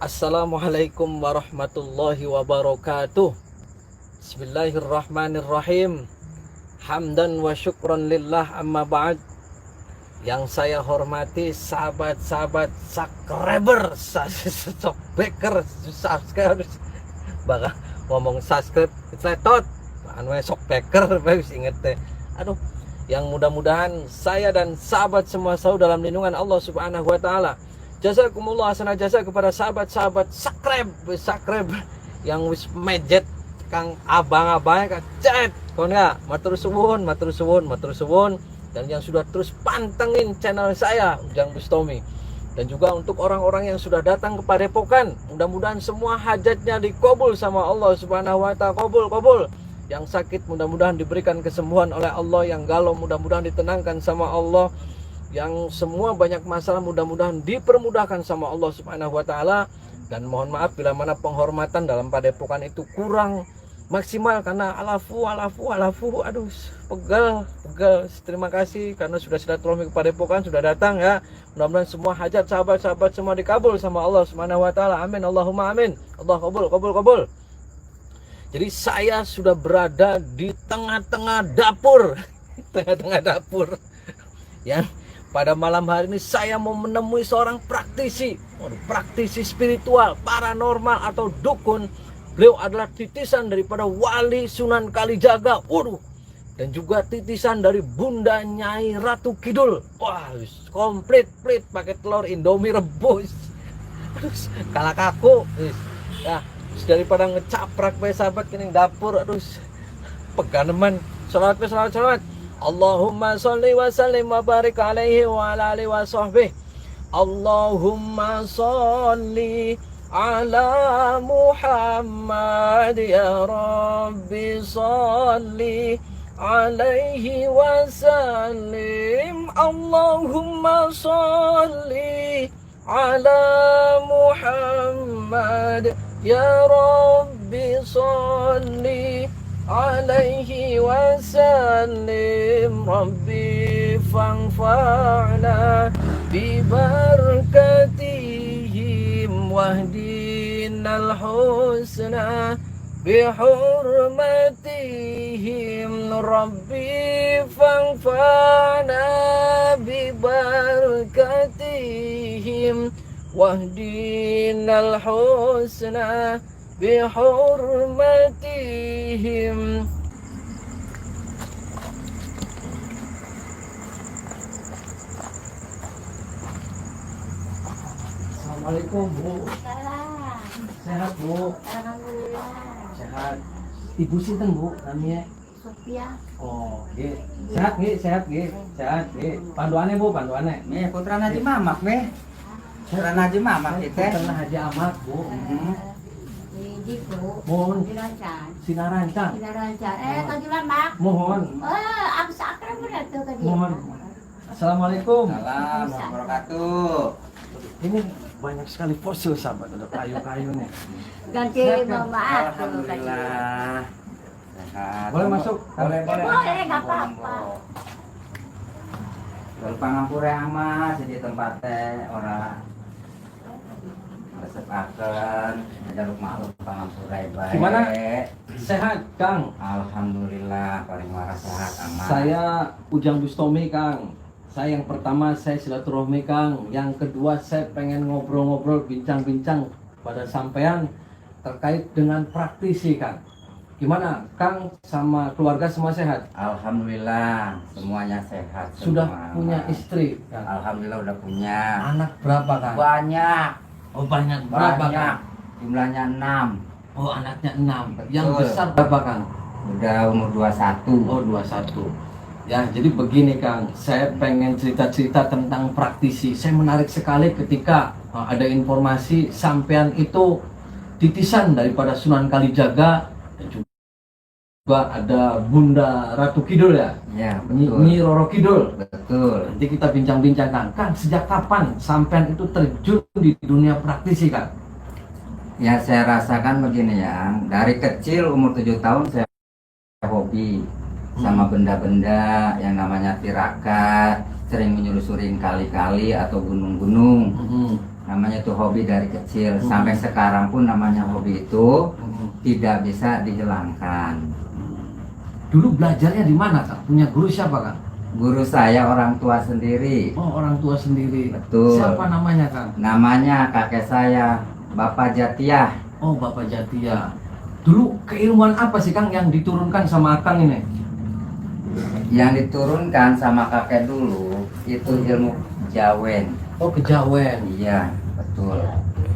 Assalamualaikum warahmatullahi wabarakatuh. Bismillahirrahmanirrahim. Hamdan wa syukran lillah, amma ba'd. Yang saya hormati sahabat-sahabat subscriber, subscriber, subscriber, bakal ngomong subscribe letot, anu subscriber, bagus inget teh. Aduh, yang mudah-mudahan saya dan sahabat semua selalu dalam lindungan Allah Subhanahu wa taala. Jazakumullah hasanah jasa kepada sahabat-sahabat subscribe yang wis mejet kang abang-abang kang cet kon ya, matur suwun dan yang sudah terus pantengin channel saya Ujang Bustami, dan juga untuk orang-orang yang sudah datang ke Padepokan, mudah-mudahan semua hajatnya dikabul sama Allah Subhanahu wa taala. Kabul. Yang sakit mudah-mudahan diberikan kesembuhan oleh Allah, yang galau mudah-mudahan ditenangkan sama Allah, yang semua banyak masalah mudah-mudahan dipermudahkan sama Allah Subhanahu wa taala. Dan mohon maaf bila mana penghormatan dalam Padepokan itu kurang maksimal karena alafu aduh pegal. Terima kasih karena sudah silaturahmi ke Padepokan, sudah datang ya. Mudah-mudahan semua hajat sahabat-sahabat semua dikabul sama Allah Subhanahu wa taala. Amin, Allahumma amin. Allah kabul. Jadi saya sudah berada di tengah-tengah dapur yang pada malam hari ini saya mau menemui seorang praktisi spiritual, paranormal atau dukun. Beliau adalah titisan daripada Wali Sunan Kalijaga. Dan juga titisan dari Bunda Nyai Ratu Kidul. Wah, komplit pakai telur Indomie rebus. Terus kalah kaku. Ya, daripada ngecaprak bae sahabat kening dapur, peganeman. Salawat. Allahumma sholli wa sallim wa barik alaihi wa ala alihi wa sahbihi. Allahumma sholli ala Muhammad ya Rabbi sholli alaihi wa sallim. Allahumma sholli ala Muhammad ya Rabbi sholli alaihi wasallim. Rabbi fanfa'na bibarakatihim wahdinal husna bihurmatihim. Rabbi fanfa'na bibarakatihim wahdinal husna bihurmatihim. Assalamualaikum Bu. Sehat Bu? Alhamdulillah. Sehat. Ibu sinten Bu namanya? Sophia. Oh, nggih. Sehat nggih? Sehat. Panduane Bu, panduane. Nih putra Haji Mamak nih. Putra Haji Mamak itu. Putra Haji Ahmad Bu. Di Bu. Mohon Sinarancang. Sinarancang. Kaki Mamak. Mohon. Aku sakral berat tuh ke dia. Mohon. Assalamualaikum. Salam wabarakatuh. Ini banyak sekali fosil sahabat, ada kayu-kayu nih. Ganti Mama aku. Alhamdulillah. Sehat. Boleh masuk? Boleh. Boleh, nggak apa-apa. Kalau pangampure amat jadi tempatnya orang resepaken jaluk makhluk pangampure baik. Gimana? Sehat, Kang? Alhamdulillah paling waras sehat aman. Saya Ujang Bustami, Kang. Saya yang pertama saya silaturahmi, Kang. Yang kedua saya pengen ngobrol-ngobrol, bincang-bincang pada sampean terkait dengan praktisi, Kang. Gimana, Kang sama keluarga semua sehat? Alhamdulillah semuanya sehat. Sudah semua. punya istri, Kang? Alhamdulillah udah punya. Anak berapa, Kang? Banyak. Oh, banyak. Berapa, Kang? Jumlahnya 6. Oh, anaknya 6. Betul. Yang besar berapa, Kang? Udah umur 21. Oh, 21. Ya, jadi begini, Kang. Saya pengen cerita-cerita tentang praktisi. Saya menarik sekali ketika ada informasi sampean itu titisan daripada Sunan Kalijaga, dan juga ada Bunda Ratu Kidul ya? Ya, Nyi betul. Roro Kidul. Betul. Nanti kita bincang-bincang, Kang. Sejak kapan sampean itu terjun di dunia praktisi, Kang? Ya saya rasakan begini ya. Dari kecil umur 7 tahun saya hobi sama benda-benda yang namanya tirakat, sering menyusurin kali-kali atau gunung-gunung. Nah namanya itu hobi dari kecil. Sampai sekarang pun namanya hobi itu tidak bisa dihilangkan. Dulu belajarnya di mana Kang? Punya guru siapa Kang? Guru saya orang tua sendiri. Oh, orang tua sendiri. Betul. Siapa namanya Kang? Namanya kakek saya, Bapak Jatiah. Oh, Bapak Jatia. Dulu keilmuan apa sih Kang yang diturunkan sama Akang ini? Yang diturunkan sama kakek dulu itu ilmu kejawen. Oh, kejawen. Iya, betul.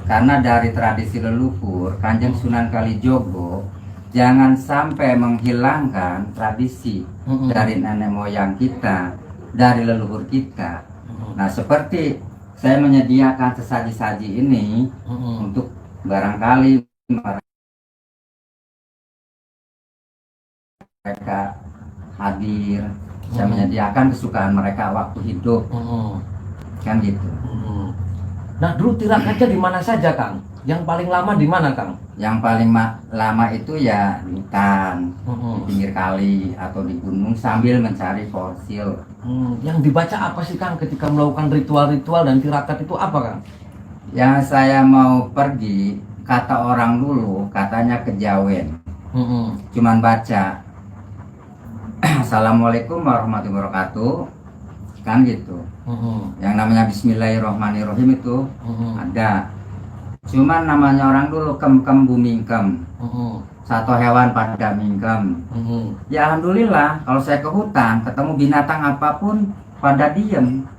Karena dari tradisi leluhur, Kanjeng Sunan Kalijogo jangan sampai menghilangkan tradisi dari nenek moyang kita, dari leluhur kita. Nah, seperti saya menyediakan sesaji-saji ini untuk barangkali mereka hadir, saya menyediakan kesukaan mereka waktu hidup, kan gitu. Nah, dulu tirakat di mana saja Kang? Yang paling lama di mana Kang? Yang paling lama itu ya di hutan, di pinggir kali atau di gunung sambil mencari fosil. Yang dibaca apa sih Kang ketika melakukan ritual-ritual dan tirakat itu apa Kang? Yang saya mau pergi, kata orang dulu katanya kejawen. Cuman baca Assalamualaikum warahmatullahi wabarakatuh, kan gitu. Yang namanya Bismillahirrohmanirrohim itu ada. Cuman namanya orang dulu kem-kem bumingkem, satu hewan pada mingkem. Ya alhamdulillah kalau saya ke hutan ketemu binatang apapun pada diem.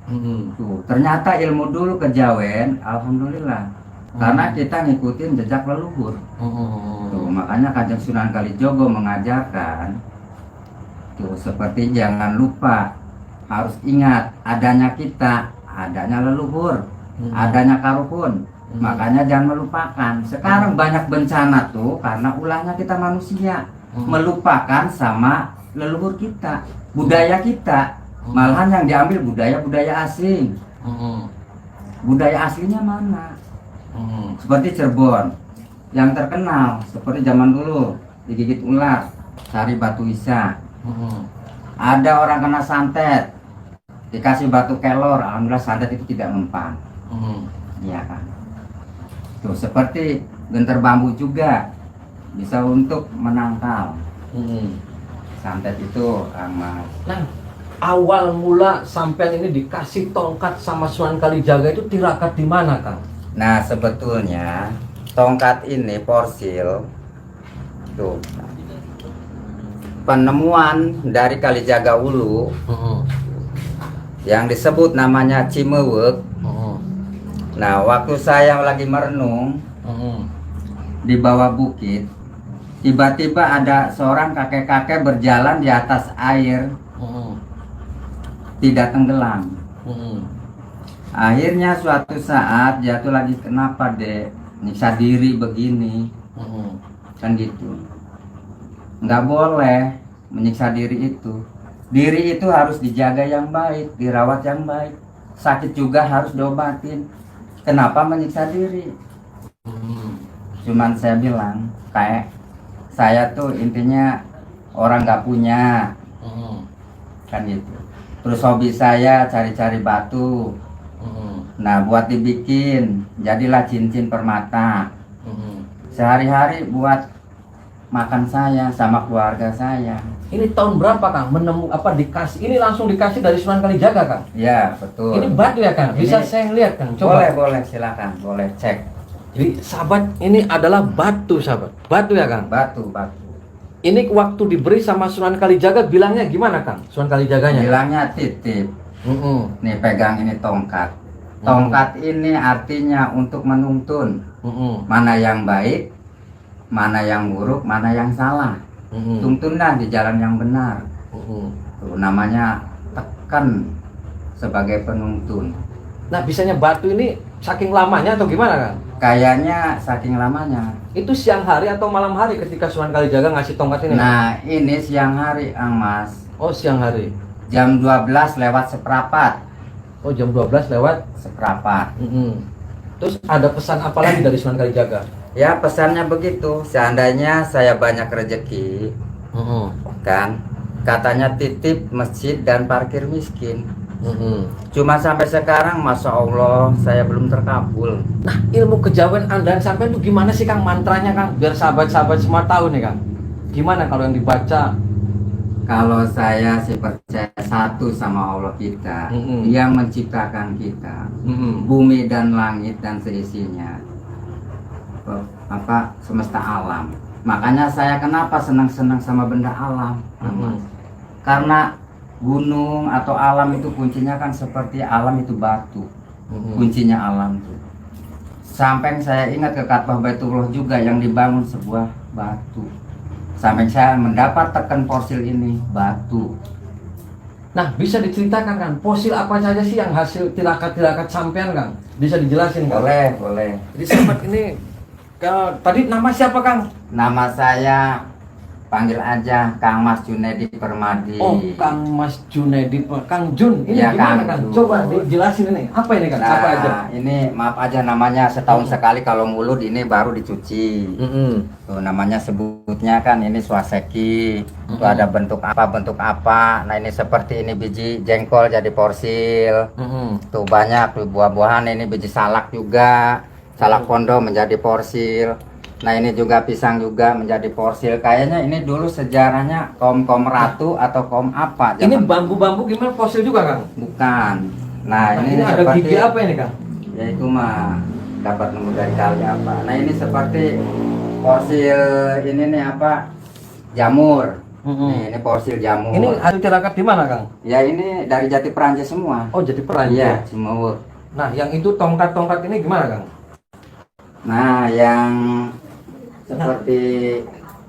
Tuh, ternyata ilmu dulu kejawen, alhamdulillah. Karena kita ngikutin jejak leluhur. Tuh, makanya Kanjeng Sunan Kalijogo mengajarkan tuh seperti jangan lupa, harus ingat adanya kita, adanya leluhur, adanya karuhun. Makanya jangan melupakan. Sekarang banyak bencana tuh karena ulahnya kita manusia melupakan sama leluhur kita, budaya kita. Malahan yang diambil budaya asing. Budaya aslinya mana? Seperti Cirebon yang terkenal seperti zaman dulu digigit ular, cari batu isa. Ada orang kena santet, dikasih batu kelor, alhamdulillah santet itu tidak mempan. Iya kan? Tuh seperti genter bambu juga bisa untuk menangkal. Santet itu Mas. Nah, awal mula sampean ini dikasih tongkat sama Sunan Kalijaga itu tirakat di mana Kang? Nah sebetulnya tongkat ini porsil tuh penemuan dari Kalijaga Ulu yang disebut namanya Cimewek. Nah waktu saya lagi merenung di bawah bukit, tiba-tiba ada seorang kakek-kakek berjalan di atas air, tidak tenggelam. Akhirnya suatu saat jatuh lagi, kenapa dek nyiksa diri begini, kan gitu. Nggak boleh menyiksa diri itu. Diri itu harus dijaga yang baik, dirawat yang baik. Sakit juga harus diobatin. Kenapa menyiksa diri? Cuman saya bilang kayak saya tuh intinya orang nggak punya, kan gitu. Terus hobi saya cari-cari batu. Nah buat dibikin, jadilah cincin permata. Sehari-hari buat makan saya sama keluarga saya. Ini tahun berapa Kang? Dikasih? Ini langsung dikasih dari Sunan Kalijaga Kang? Ya betul. Ini batu ya Kang? Bisa Ini- saya lihat Kang? Coba. Boleh silakan, boleh cek. Jadi sahabat, ini adalah batu sahabat. Batu ya Kang? Batu. Ini waktu diberi sama Sunan Kalijaga bilangnya gimana Kang? Sunan Kalijaganya? Bilangnya titip. Nih pegang ini tongkat. Tongkat ini artinya untuk menuntun mana yang baik, mana yang buruk, mana yang salah. Tuntunlah di jalan yang benar. Tuh, namanya tekan sebagai penuntun. Nah bisanya batu ini saking lamanya atau gimana Kang? Kayaknya saking lamanya. Itu siang hari atau malam hari ketika Sunan Kalijaga ngasih tongkat ini? Nah ini siang hari Mas. Oh siang hari. Jam 12 lewat seperempat. Oh jam 12 lewat. Seperempat. Terus ada pesan apa lagi dari Sunan Kalijaga? Ya pesannya begitu. Seandainya saya banyak rezeki, kan katanya titip masjid dan parkir miskin. Cuma sampai sekarang, masya Allah, saya belum terkabul. Nah, ilmu kejawen Anda sampai itu gimana sih Kang mantranya Kang? Biar sahabat-sahabat semua tahu nih Kang. Gimana kalau yang dibaca? Kalau saya sih percaya satu sama Allah kita, yang menciptakan kita, bumi dan langit dan seisinya, semesta alam. Makanya saya kenapa senang-senang sama benda alam, karena gunung atau alam itu kuncinya kan seperti alam itu batu, kuncinya alam itu. Sampai saya ingat ke Ka'bah Baitullah juga yang dibangun sebuah batu. Sampai saya mendapat tekan fosil ini batu. Nah, bisa diceritakan Kang, fosil apa saja sih yang hasil tirakat-tirakat sampean Kang? Bisa dijelasin Kang? Boleh. Jadi sahabat ini, kalau tadi nama siapa Kang? Nama saya panggil aja Kang Mas Junedi Permadi. Oh, Kang Mas Junedi, Kang Jun. Ini Ya, gimana Kang Kang? Jun. Coba dijelasin ini. Apa ini Kang? Nah, Apa aja? ini maaf aja namanya setahun sekali kalau mulut ini baru dicuci. Tuh namanya sebutnya kan ini swaseki. Tuh ada bentuk apa. Nah ini seperti ini biji jengkol jadi porsil. Tuh banyak tuh buah-buahan, ini biji salak juga. Salak pondo menjadi porsil. Nah ini juga pisang juga menjadi porsil. Kayaknya ini dulu sejarahnya kaum ratu atau kaum apa? Ini bambu-bambu gimana fosil juga Kang? Bukan. Nah, ini ada seperti gigi apa ini Kang? ya itu mah dapat nemu dari kali apa. Nah ini seperti fosil ini nih apa? Jamur. Nih, ini fosil jamur. Ini hasil tirakat di mana Kang? Ya ini dari jati Perancis semua. Oh, jadi Perancis. Iya, Cimawur. Nah, yang itu tongkat-tongkat ini gimana Kang? Nah, yang seperti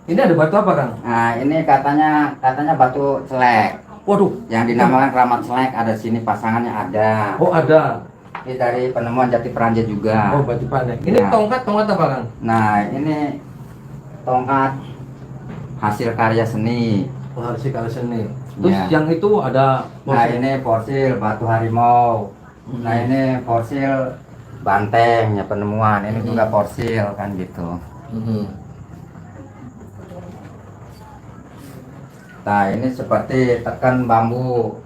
Ini ada batu apa Kang? nah ini katanya batu celek. Waduh. Yang dinamakan keramat celek, ada sini pasangannya ada. Oh, ada. Ini dari penemuan jati Perancis juga. Oh, batu panek. Ini Ya. tongkat apa Kang? Nah, ini tongkat hasil karya seni. Oh, hasil karya seni. Terus Ya. yang itu ada Nah, ini fosil batu harimau. Nah, ini fosil banteng ya penemuan. Ini juga fosil kan gitu. Nah, ini seperti tekan bambu.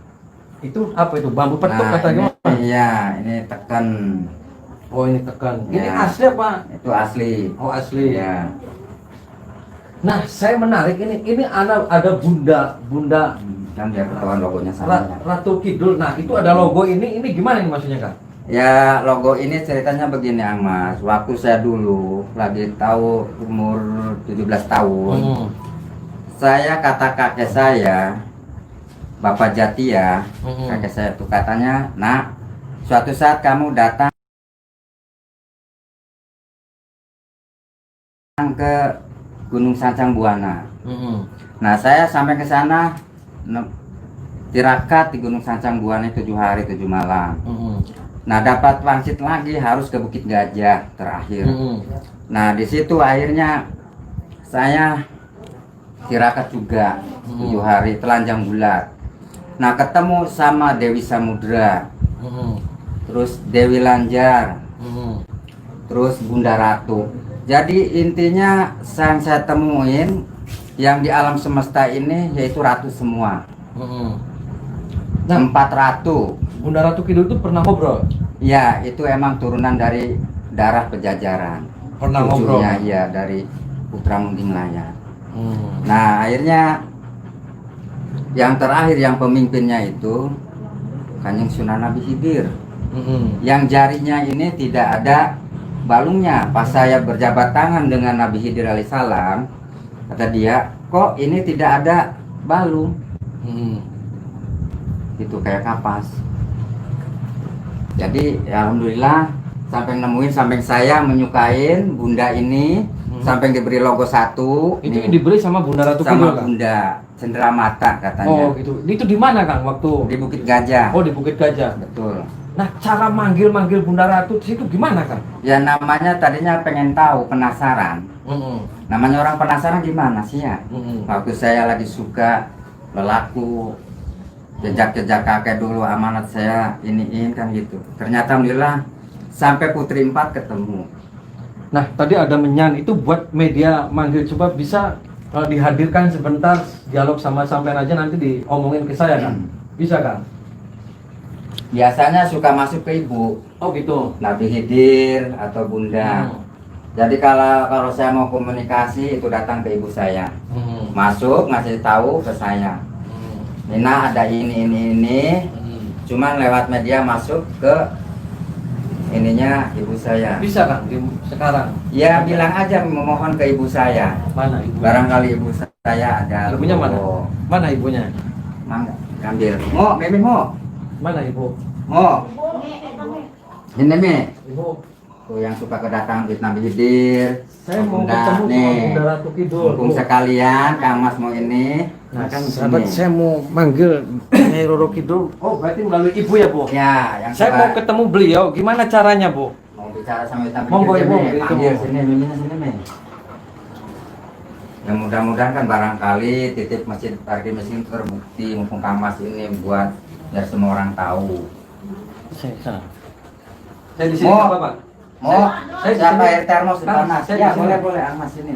Itu apa itu? Bambu petuk Nah, katanya. iya, ini tekan. Oh, ini tekan. Ini Ya. asli apa? Itu asli. Oh, asli. Ya. Nah, saya menarik ini. Ini ada bunda Kan biar ketahuan logonya sama. Ratu Kidul. Nah, itu ada logo ini. Ini gimana ini maksudnya Kang? Ya, logo ini ceritanya begini, Mas. Waktu saya dulu lagi tahu umur 17 tahun. Saya kata kakek saya, Bapak Jatia, kakek saya itu katanya, "Nak, suatu saat kamu datang ke Gunung Sancang Buana." Nah, saya sampai ke sana tirakat di Gunung Sancang Buana 7 hari 7 malam. Nah, dapat wangsit lagi harus ke Bukit Gajah terakhir. Nah, di situ akhirnya saya tirakat juga 7 hari telanjang bulat. Nah, ketemu sama Dewi Samudra, terus Dewi Lanjar, terus Bunda Ratu. Jadi intinya yang saya temuin yang di alam semesta ini yaitu ratu semua. Nah, 4 ratu. Bunda Ratu Kidul itu pernah ngobrol? Ya, itu emang turunan dari darah Pejajaran. Pernah ngobrol? Cucunya, iya, dari Putra Munding Layar. Nah, akhirnya yang terakhir yang pemimpinnya itu Kanjeng Sunan Nabi Khidir. Yang jarinya ini tidak ada balungnya. Pas saya berjabat tangan dengan Nabi Khidir alaihissalam, kata dia, "Kok ini tidak ada balung?" Itu kayak kapas. Jadi ya alhamdulillah sampai nemuin, sampai saya menyukain bunda ini, sampai diberi logo 1. Itu yang dibeli sama Bunda Ratu sama Kidul Kang? Bunda Cendramata katanya. Oh gitu. Itu di mana Kang waktu? Di Bukit Gajah. Oh, di Bukit Gajah. Betul. Nah, cara manggil Bunda Ratu di situ gimana Kang? Ya namanya tadinya pengen tahu, penasaran. Namanya orang penasaran gimana sih ya? Waktu saya lagi suka lelaku, jejak-jejak kakek dulu amanat saya iniin kan gitu. Ternyata alhamdulillah sampai putri 4 ketemu. Nah, tadi ada menyan itu buat media manggil, coba bisa dihadirkan sebentar dialog sama sampean aja, nanti diomongin ke saya Kang. Bisa Kang? biasanya suka masuk ke ibu, Oh gitu. Nabi Khidir atau Bunda. Jadi kalau saya mau komunikasi itu datang ke ibu saya, masuk ngasih tahu ke saya. Nina ada ini. Cuman lewat media masuk ke ininya ibu saya. Bisa Kang sekarang? Ya bilang aja memohon ke ibu saya. Mana ibu? Barangkali ibu saya ada. Ibunya mana? Mana ibunya? Mangga, ambil. Mo, Mimi mo. Mana ibu? Mo. Ini Mi. Ibu. Tuh yang suka kedatangan Fit Nabi Khidir. Saya mau Bunda, ketemu sama nih. Bunda Ratu Kidul. Mumpung sekalian Kang Mas mau ini. Nah, kan sini. sahabat saya mau manggil Nyai Roro Kidul. Oh, berarti melalui ibu ya, Bu? Ya, yang Saya suka mau ketemu beliau. Gimana caranya, Bu? mau bicara sama Fit Nabi Monggo, Khidir, Ibu, Mi. gitu. Panggil sini, Miminya sini, Mi. Ya mudah-mudahan kan barangkali titip masjid parkir mesin terbukti mumpung Kang Mas ini buat biar semua orang tahu. Saya di sini Mau. nggak apa-apa. Mau Saya- siapa air termos di Kang, panas? saya Ya di sini. boleh Ang Mas ini.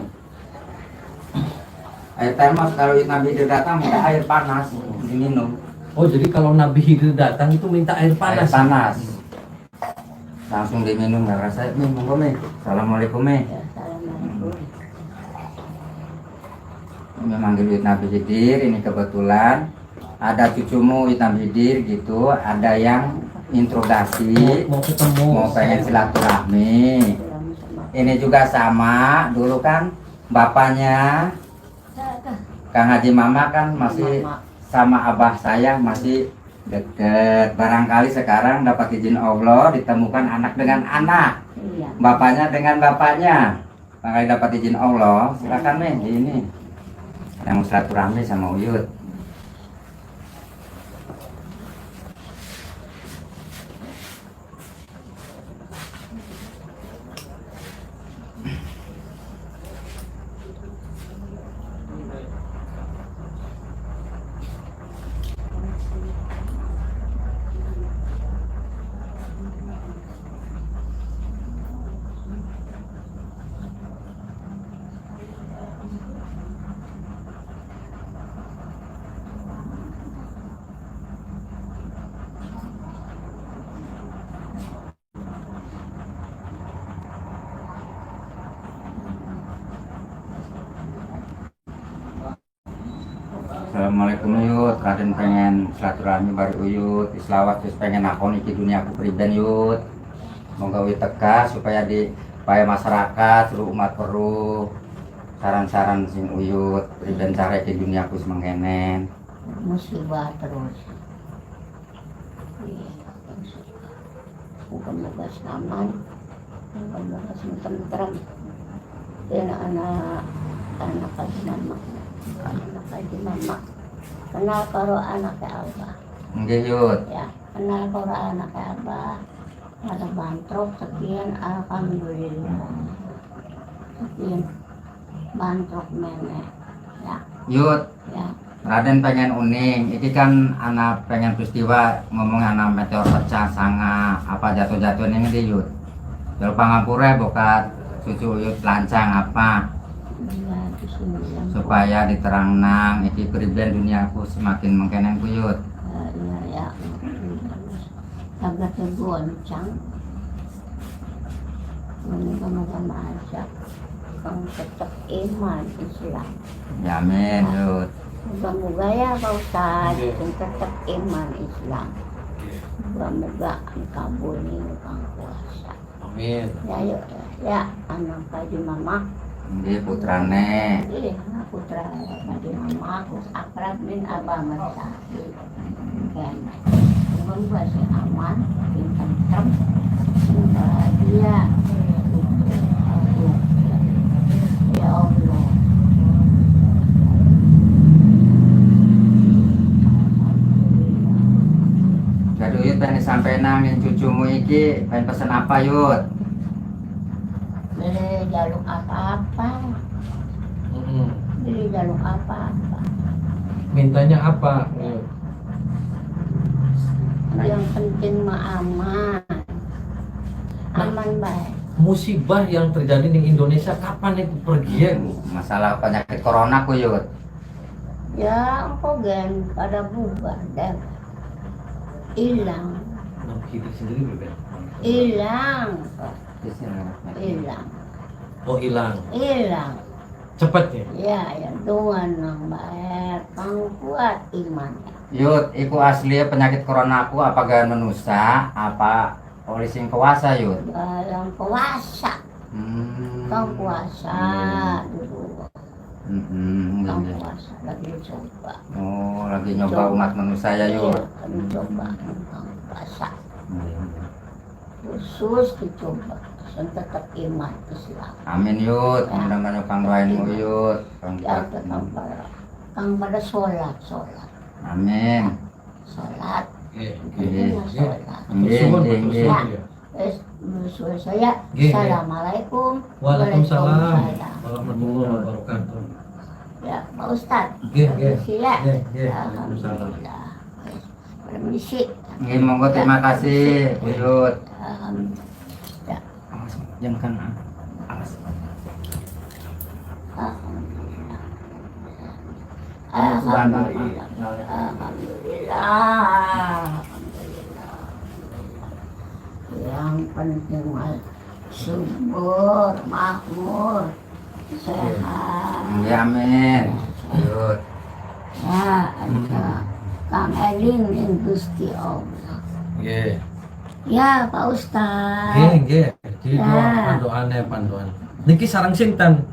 Air termos kalau Nabi Khidir datang minta air panas diminum. Oh, jadi kalau Nabi Khidir datang itu minta air panas. Air panas. Langsung diminum nggak rasa. Mi, monggo Mi. Assalamualaikum Mi. Ya, assalamualaikum. Ini manggil Wit Nabi Khidir, ini kebetulan ada cucumu Wit Nabi Khidir gitu, ada yang introgasi, Mau ketemu. mau pengen silaturahmi. Ini juga sama, dulu kan bapaknya Kang Haji Mama kan masih sama abah saya masih deket. Barangkali sekarang dapat izin Allah ditemukan anak dengan anak, Iya. bapaknya dengan bapaknya. Barangkali dapat izin Allah, silakan nih ini. Yang silaturahmi sama Uyut. Assalamualaikum Yud, Raden pengen silaturahmi bari Uyut, islawat terus pengen akon iki dunia aku priben Yud. Moga Uyut teka supaya masyarakat seluruh umat perlu saran-saran sing Uyut priben cara ke dunia aku semengkenen. Musibah terus. Iya, moga-moga aman, moga-moga tentrem. Dan anak kaji mama, kenal karo anaknya Abah, Nggih Yud. ya kenal karo anaknya Abah. Ada bantrok sekian, alhamdulillah. Sekian bantrok nenek, ya, Yud, ya. Raden pengen uning, iki kan anak pengen peristiwa ngomong anak meteor pecah sanga apa jatuh-jatuh ini di Yud. Jol pangapura bokat cucu Yud lancang apa Ya, bismillah. supaya diterang nang iki priben dunia aku semakin mengkenen kuyut. Iya, ya. Agak tergoncang. Memoga aja. Kamu tetap iman Islam. Yamin Yud. Moga-moga ya Pak Ustadz, yang tetap iman Islam. Moga-moga kabul nih Kang puasa. Amin. Ya yuk, ya anak kaji mama. Nggih putrane. Iya, anak putra kaji mama. Aku akrab min abah masaki. Kan, moga si aman, pintar tem, bahagia. Ya Allah. Jadi Yud pengen sampai nang yang cucumu iki pengen pesen apa Yud? Beli jaluk apa-apa, beli jaluk apa-apa. Mintanya apa? Yang penting mah aman, aman baik. Musibah yang terjadi di Indonesia kapan itu pergi ya? Masalah penyakit corona ku Yud. Ya, engkau gen pada bubar dan hilang. Nabi Khidir sendiri berbeda. Hilang. Hilang. Oh hilang. Hilang. Cepat ya. Ya, yang Tuhan yang baik, kang kuat imannya. Yud, iku asli penyakit corona aku apa gaya manusia apa oleh sing kuasa Yud? Yang kuasa, kang kuasa dulu. Kang Iya. kuasa lagi coba. Oh, lagi nyoba umat manusia ya Yud. Iya, lagi coba kang kuasa. Khusus dicoba, yang tetap iman Islam. Amin Yud, mudah-mudahan kang doainmu Yud. Yang tetap kang pada sholat. Amin. Sholat. Iya. Intinya sholat. Nggih. Bersuara saya, Nggih. Assalamualaikum. Waalaikumsalam warahmatullahi wabarakatuh. Ya, Pak Ustad. Nggih, nggih. Ya. Nggih. Alhamdulillah. Permisi. Nggih, monggo terima kasih Yud. Ya. Awas, jangan kan. Awas. Alhamdulillah. Subhanallah. Alhamdulillah. Yang penting mah subur, makmur, sehat. Nggih, amin. Yud. Ya, ada Kang Eling yang Gusti Allah. Nggih. Ya, Pak Ustad. Nggih. Jadi doa panduan. Niki sarang sinten?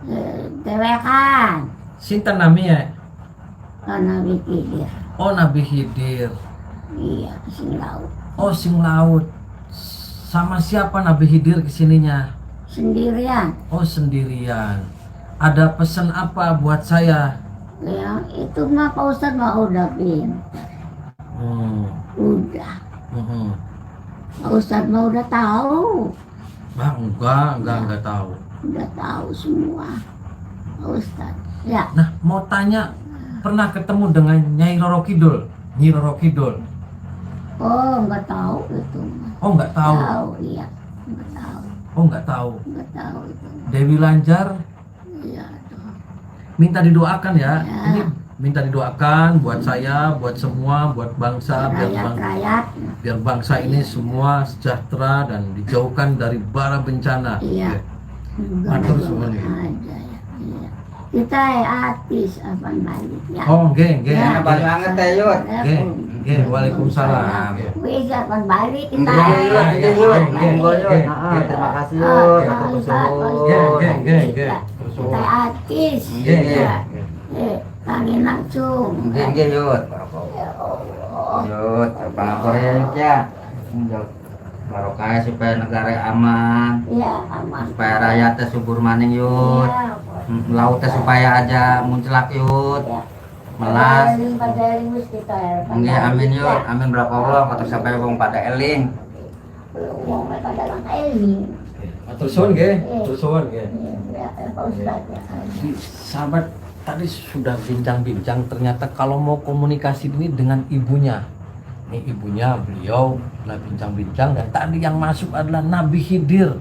Dewekan. Sinten namanya? Nabi Khidir. Oh Nabi Khidir. Iya, sing laut. Oh sing laut. Sama siapa Nabi Khidir kesininya? Sendirian. Oh sendirian. Ada pesan apa buat saya? Yang itu mah Pak Ustad mah udah pintar. Udah. Pak Ustad mah udah tahu. Enggak tahu. Udah tahu semua. Pak Ustad. Ya. Nah, mau tanya, pernah ketemu dengan Nyai Roro Kidul? Nyi Roro Kidul. Oh, nggak tahu itu mah. Oh, enggak tahu. Tahu, iya. Nggak tahu. Oh, enggak tahu. Nggak tahu itu. Dewi Lanjar Iya, tuh. minta didoakan ya. Ya. Ini minta didoakan buat saya, buat semua, buat bangsa, Rakyat. biar bangsa ini semua sejahtera dan dijauhkan dari bara bencana. Iya. Matur suwun ya. Aja ya. Iya. Kita artis apa balik ya. Oh, nggih. Ya, banyak banget teh Yud. Nggih, waalaikumsalam. Wis kapan balik kita. Nggih. Terima kasih Yud. Nggih. Kita artis. Nggih. Kangen langsung. Nggih Yud. Ya Allah. Yud, pangapore ya. Yud. Barokah supaya negara aman, Ya, aman. supaya rakyatnya subur maning Yud. Ya, Lautnya supaya aja muncelak Yud. ya. Melas. Padaling wis kita ya. Nggih, amin Yud. Amin berapa Allah kata sampai wong pada eling. Wong padalang eling. Matur suwun nggih. Matur suwun nggih. Ya, Pak Ustaz ya. Sahabat tadi sudah bincang-bincang, ternyata kalau mau komunikasi ini dengan ibunya. Ini ibunya beliau lah bincang-bincang, dan tadi yang masuk adalah Nabi Khidir.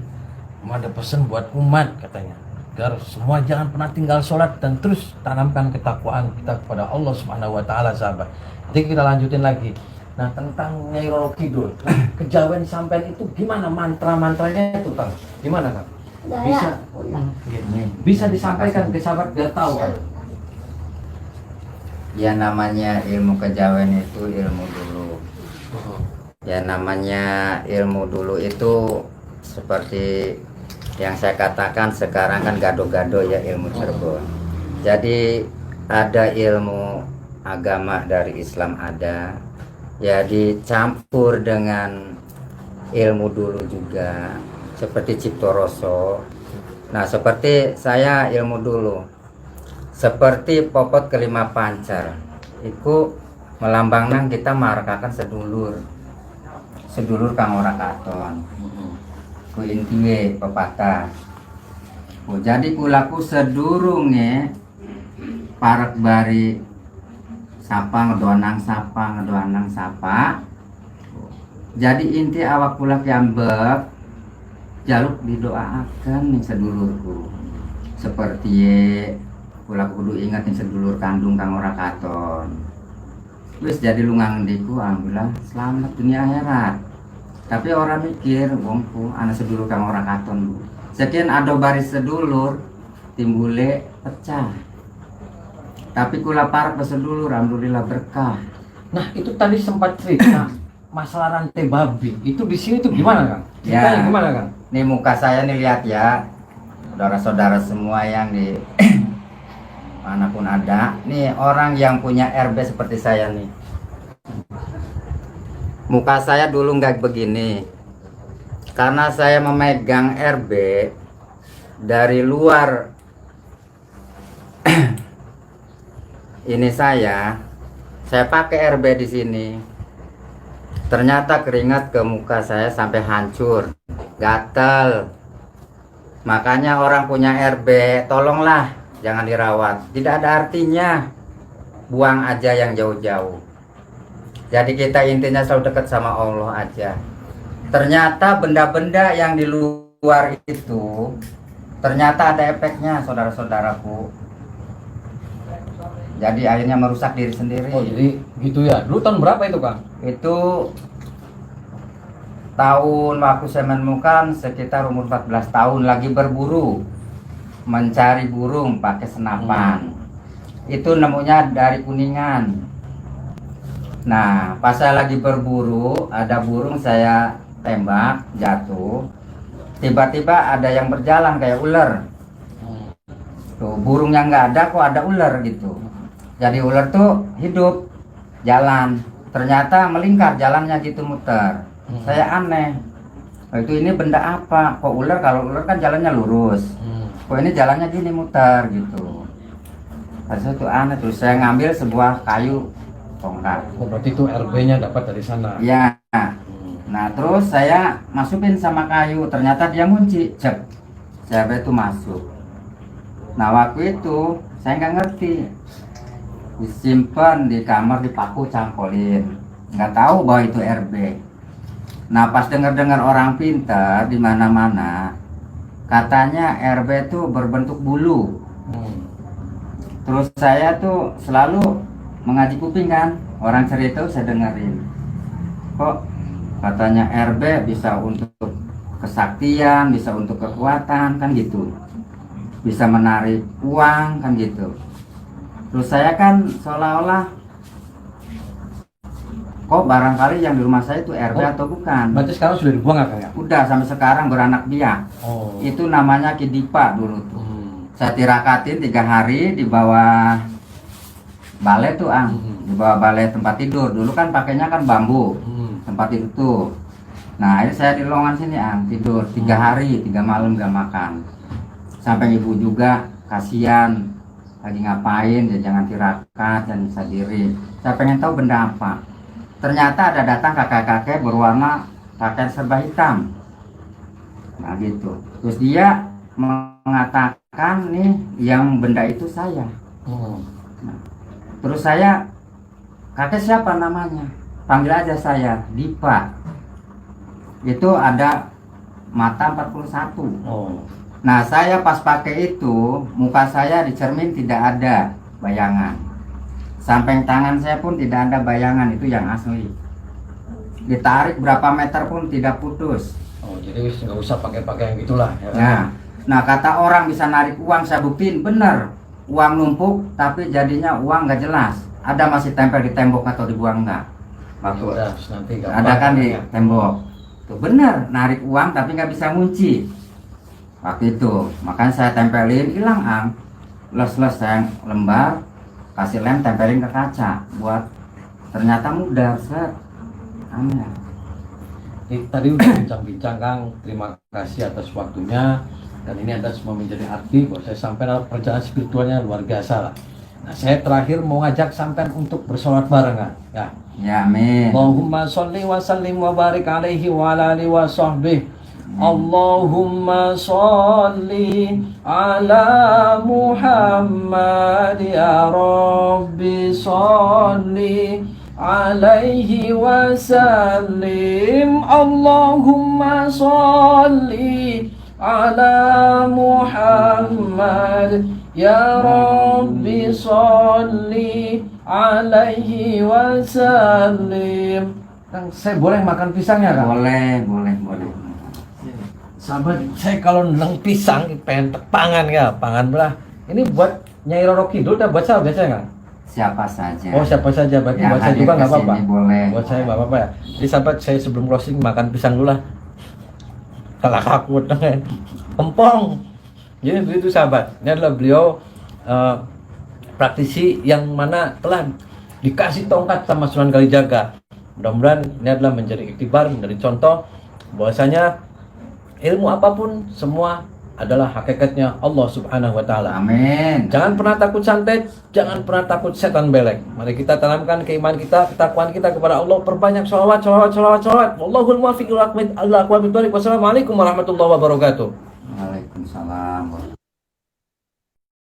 Ada pesan buat umat katanya, agar semua jangan pernah tinggal sholat dan terus tanamkan ketakwaan kita kepada Allah Subhanahu wa taala, sahabat. Jadi kita lanjutin lagi. Nah, tentang Nyai Roro Kidul, kejawen sampean itu gimana mantra-mantranya itu, Kang? Gimana, Kang? Bisa disampaikan ke sahabat biar tahu, kan? Ya namanya ilmu kejawen itu ilmu dulu. Ya namanya ilmu dulu itu seperti yang saya katakan sekarang kan gado-gado ya ilmu Cirebon. Jadi ada ilmu agama dari Islam ada, ya dicampur dengan ilmu dulu juga seperti Ciptoroso. Nah seperti saya ilmu dulu seperti popot kelima pancar itu melambangkan kita marakakan sedulur kang ora katon ku intiwe pepatah. Jadi kulaku sedurunge parek bari sapa ngedoanang sapa. Jadi inti awak kula kiambek jaluk didoakan nih sedulurku seperti kula kudu ingat nih sedulur kandung kang ora katon. Wis jadi lungang ngendiku alhamdulillah selamat dunia akhirat. Tapi orang mikir, wongku, anak sedulur kang orang katon bu. Sekian ada baris sedulur, timbule pecah. Tapi kula parek sedulur, alhamdulillah berkah. Nah itu tadi sempat cerita masalah rantai babi. Itu di sini tuh gimana Kang? Ceritanya Ya. gimana Kang? Nih muka saya nih lihat ya, saudara-saudara semua yang di manapun ada. Nih orang yang punya RB seperti saya nih. Muka saya dulu nggak begini, karena saya memegang RB dari luar. Ini saya pakai RB di sini. Ternyata keringat ke muka saya sampai hancur, gatel. Makanya orang punya RB, tolonglah jangan dirawat. Tidak ada artinya, buang aja yang jauh-jauh. Jadi kita intinya selalu dekat sama Allah aja. Ternyata benda-benda yang di luar itu ternyata ada efeknya, saudara-saudaraku. Jadi akhirnya merusak diri sendiri. Oh jadi gitu ya. Dulu tahun berapa itu Kang? Itu tahun waktu saya menemukan sekitar umur 14 tahun, lagi berburu, mencari burung pakai senapan. Itu nemunya dari Kuningan. Nah pas saya lagi berburu, ada burung saya tembak, jatuh. Tiba-tiba ada yang berjalan kayak ular. Tuh burungnya nggak ada, kok ada ular gitu. Jadi ular tuh hidup, jalan. Ternyata melingkar jalannya gitu, muter. Saya aneh. Oh, itu ini benda apa? Kok ular? Kalau ular kan jalannya lurus. Kok ini jalannya gini muter gitu. Terus itu aneh, terus saya ngambil sebuah kayu tongkat. Oh berarti itu RB-nya dapat dari sana. Ya. Nah terus saya masukin sama kayu, ternyata dia ngunci, cek. Saya itu masuk. Nah waktu itu saya nggak ngerti, disimpan di kamar, dipaku, cangkolin, nggak tahu bahwa itu RB. Nah pas dengar-dengar orang pintar di mana-mana, katanya RB itu berbentuk bulu. Terus saya tuh selalu mengaji kuping kan, orang cerita saya dengerin. Kok katanya RB bisa untuk kesaktian, bisa untuk kekuatan kan gitu, bisa menarik uang kan gitu. Terus saya kan seolah-olah kok barangkali yang di rumah saya itu RB atau bukan. Berarti sekarang sudah dibuang nggak Kang ya? Udah sampai sekarang beranak biak. Oh. Itu namanya kidipa dulu tuh. Saya tirakatin 3 hari di bawah balai tuh di bawah balai tempat tidur. Dulu kan pakainya kan bambu tempat tidur tuh. Nah ini saya di lowongan sini tidur 3 hari 3 malam gak makan. Sampai ibu juga kasihan, lagi ngapain ya, jangan tirakat, jangan bisa diri. Saya pengen tahu benda apa. Ternyata ada datang kakek-kakek berwarna pakaian serba hitam. Nah gitu. Terus dia mengatakan nih yang benda itu saya. Nah, terus saya, kakek siapa namanya? Panggil aja saya, Dipa. Itu ada mata 41. Nah saya pas pakai itu, muka saya di cermin tidak ada bayangan. Samping tangan saya pun tidak ada bayangan, itu yang asli. Ditarik berapa meter pun tidak putus. Oh jadi nggak usah pakai yang gitulah. Ya. Nah kata orang bisa narik uang, saya buktiin bener. Uang numpuk tapi jadinya uang nggak jelas. Ada masih tempel di tembok atau dibuang enggak? Bagus. Nanti ada kan di tembok. Tuh bener, narik uang tapi nggak bisa ngunci. Waktu itu, makanya saya tempelin, hilang les-les saya lembar, kasih lem, tempelin ke kaca, buat ternyata mudah, set. Aneh. Tadi udah bincang-bincang Kang, terima kasih atas waktunya. Dan ini ada semua menjadi arti bahwa saya sampai perjalanan spiritualnya luar biasa lah. Nah saya terakhir mau ngajak sampean untuk bersolat bareng Kang. Ya. Ya amin. Allahumma sholli wa sallim wa barik alaihi wa ala alihi wa sahbihi. Allahumma sholli ala Muhammad ya Rabbi sholli alaihi wa sallim. Allahumma sholli ala Muhammad ya Rabbi sholli alaihi wa sallim. Kang, saya boleh makan pisangnya, Kang? Boleh. Sahabat, saya kalau neng pisang pengen pangan ya, pangan belah. Ini buat Nyai Roro Kidul dan buat saya biasanya, Kang? Siapa saja. Oh, siapa saja, berarti Yang buat saya hadir juga nggak ke apa-apa. sini boleh. Buat saya nggak apa-apa ya. Jadi sahabat, saya sebelum closing makan pisang dulu lah. Kalah aku dengan kempong. Jadi begitu sahabat. Ini adalah beliau praktisi yang mana telah dikasih tongkat sama Sunan Kalijaga. Mudah-mudahan ini adalah menjadi iktibar, menjadi contoh bahwasanya ilmu apapun semua adalah hakikatnya Allah Subhanahu wa taala. Amin. Jangan pernah takut santet, jangan pernah takut setan belek. Mari kita tanamkan keimanan kita, ketakwaan kita kepada Allah, perbanyak sholawat. Wallahul muwaffiq ila aqwamit thoriq. Wassalamualaikum warahmatullahi wabarakatuh. Waalaikumsalam.